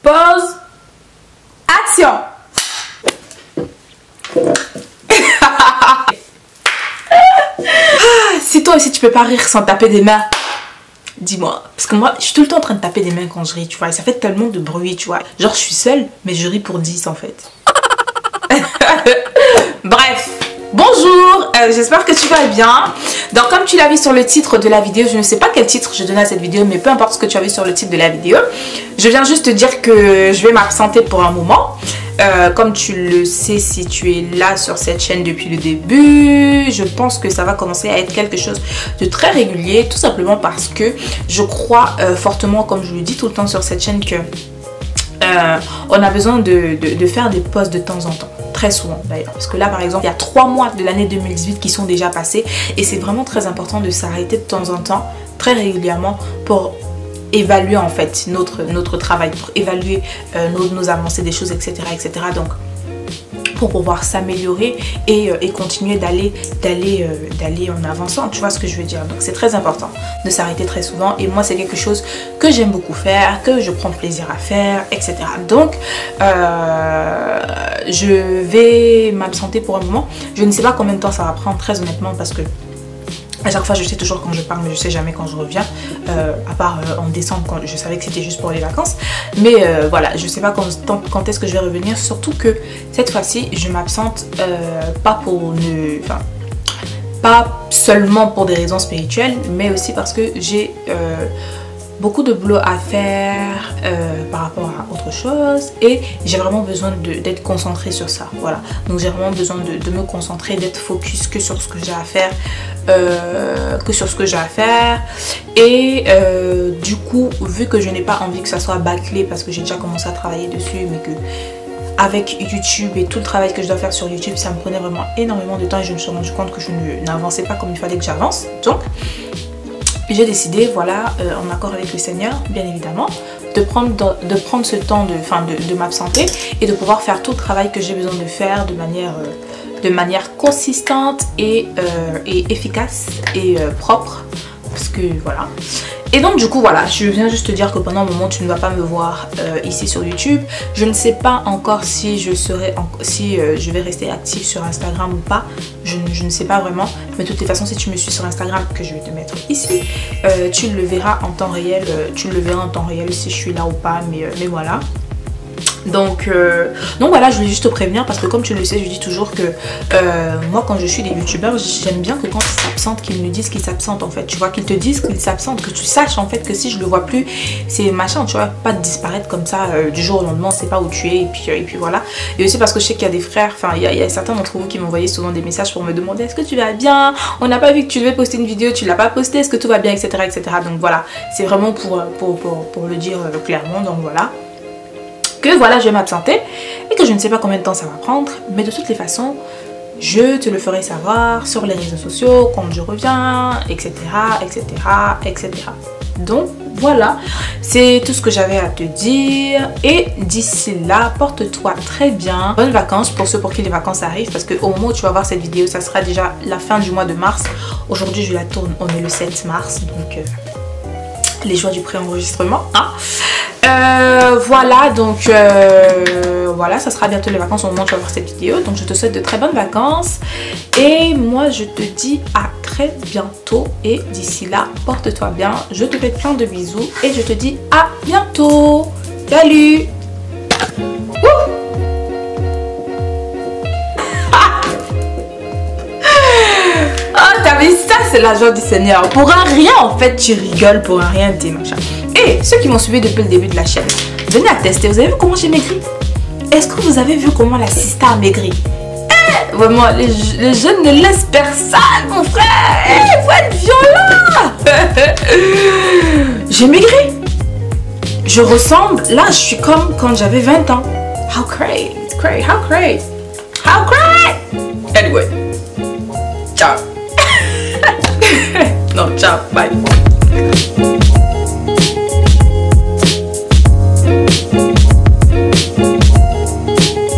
Pause. Action. Si toi aussi tu peux pas rire sans taper des mains, dis-moi. Parce que moi je suis tout le temps en train de taper des mains quand je ris, tu vois. Et ça fait tellement de bruit, tu vois. Genre je suis seule mais je ris pour 10 en fait. Bref. Bonjour, j'espère que tu vas bien. Donc comme tu l'as vu sur le titre de la vidéo, je ne sais pas quel titre je donne à cette vidéo, mais peu importe ce que tu as vu sur le titre de la vidéo, je viens juste te dire que je vais m'absenter pour un moment. Comme tu le sais, si tu es là sur cette chaîne depuis le début, je pense que ça va commencer à être quelque chose de très régulier, tout simplement parce que je crois fortement, comme je le dis tout le temps sur cette chaîne, que on a besoin de faire des pauses de temps en temps. Très souvent d'ailleurs, parce que là par exemple il y a 3 mois de l'année 2018 qui sont déjà passés et c'est vraiment très important de s'arrêter de temps en temps, très régulièrement, pour évaluer en fait notre travail, pour évaluer nos avancées des choses, etc. Donc pour pouvoir s'améliorer et continuer d'aller en avançant, tu vois ce que je veux dire. Donc c'est très important de s'arrêter très souvent et moi c'est quelque chose que j'aime beaucoup faire, que je prends plaisir à faire, etc. Donc je vais m'absenter pour un moment. Je ne sais pas combien de temps ça va prendre, très honnêtement, parce que à chaque fois je sais toujours quand je pars mais je sais jamais quand je reviens, à part en décembre quand je savais que c'était juste pour les vacances, mais voilà, je sais pas quand est-ce que je vais revenir, surtout que cette fois-ci je m'absente pas seulement pour des raisons spirituelles, mais aussi parce que j'ai beaucoup de boulot à faire par rapport à autre chose et j'ai vraiment besoin d'être concentrée sur ça, voilà. Donc j'ai vraiment besoin de me concentrer, d'être focus que sur ce que j'ai à faire, et du coup, vu que je n'ai pas envie que ça soit bâclé parce que j'ai déjà commencé à travailler dessus, mais que avec YouTube et tout le travail que je dois faire sur YouTube, ça me prenait vraiment énormément de temps et je me suis rendu compte que je n'avançais pas comme il fallait que j'avance. Donc j'ai décidé, voilà, en accord avec le Seigneur, bien évidemment, de prendre ce temps de m'absenter et de pouvoir faire tout le travail que j'ai besoin de faire de manière consistante et efficace et propre. Parce que voilà. Et donc du coup voilà, je viens juste te dire que pendant un moment tu ne vas pas me voir ici sur YouTube. Je ne sais pas encore si je vais rester active sur Instagram ou pas. Je ne sais pas vraiment. Mais de toutes les façons, si tu me suis sur Instagram, que je vais te mettre ici, tu le verras en temps réel. Si je suis là ou pas. Mais voilà. Donc voilà, je voulais juste te prévenir parce que comme tu le sais, je dis toujours que moi quand je suis des youtubeurs, j'aime bien que quand ils s'absentent, qu'ils me disent qu'ils s'absentent en fait, tu vois, qu'ils te disent qu'ils s'absentent, que tu saches en fait que si je le vois plus, c'est machin, tu vois, pas de disparaître comme ça du jour au lendemain, on sait pas où tu es et puis voilà. Et aussi parce que je sais qu'il y a des frères, enfin il y a certains d'entre vous qui m'envoyaient souvent des messages pour me demander est-ce que tu vas bien, on n'a pas vu que tu devais poster une vidéo, tu l'as pas posté, est-ce que tout va bien, etc. Donc voilà, c'est vraiment pour le dire clairement. Donc voilà, que voilà, je vais m'absenter et que je ne sais pas combien de temps ça va prendre, mais de toutes les façons je te le ferai savoir sur les réseaux sociaux quand je reviens, etc. Donc voilà, c'est tout ce que j'avais à te dire et d'ici là, porte-toi très bien, bonnes vacances pour ceux pour qui les vacances arrivent, parce qu'au moment où tu vas voir cette vidéo, ça sera déjà la fin du mois de mars. Aujourd'hui je la tourne, on est le 7 mars, donc les joies du pré-enregistrement, hein. Voilà, donc voilà, ça sera bientôt les vacances au moment où tu vas voir cette vidéo. Donc je te souhaite de très bonnes vacances et moi je te dis à très bientôt et d'ici là, porte-toi bien. Je te fais plein de bisous et je te dis à bientôt. Salut. Oh, t'as vu ça, c'est la joie du Seigneur. Pour un rien en fait, tu rigoles, pour un rien, t'es machin. Et ceux qui m'ont suivi depuis le début de la chaîne, venez attester. Vous avez vu comment j'ai maigri? Est-ce que vous avez vu comment la sista a maigri? Vraiment, les jeunes ne laissent personne, mon frère. Il faut être violent. J'ai maigri. Je ressemble, là je suis comme quand j'avais 20 ans. How great, how great. Anyway.